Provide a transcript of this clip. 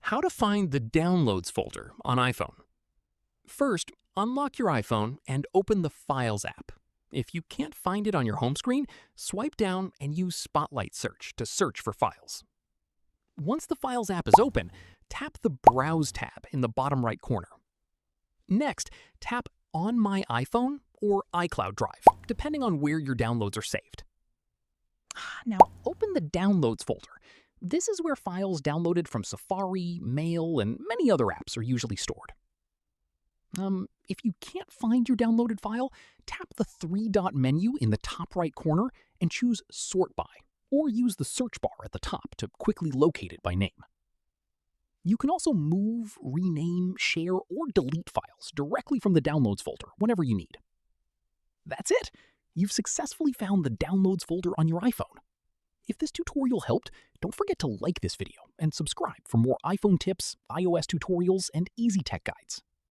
How to find the Downloads folder on iPhone. First, unlock your iPhone and open the Files app. If you can't find it on your home screen, swipe down and use Spotlight Search to search for files. Once the Files app is open, tap the Browse tab in the bottom right corner. Next, tap On My iPhone or iCloud Drive, depending on where your downloads are saved. Now, open the Downloads folder. This is where files downloaded from Safari, Mail, and many other apps are usually stored. If you can't find your downloaded file, tap the three-dot menu in the top right corner and choose Sort By, or use the search bar at the top to quickly locate it by name. You can also move, rename, share, or delete files directly from the Downloads folder whenever you need. That's it! You've successfully found the Downloads folder on your iPhone. If this tutorial helped, don't forget to like this video and subscribe for more iPhone tips, iOS tutorials, and easy tech guides.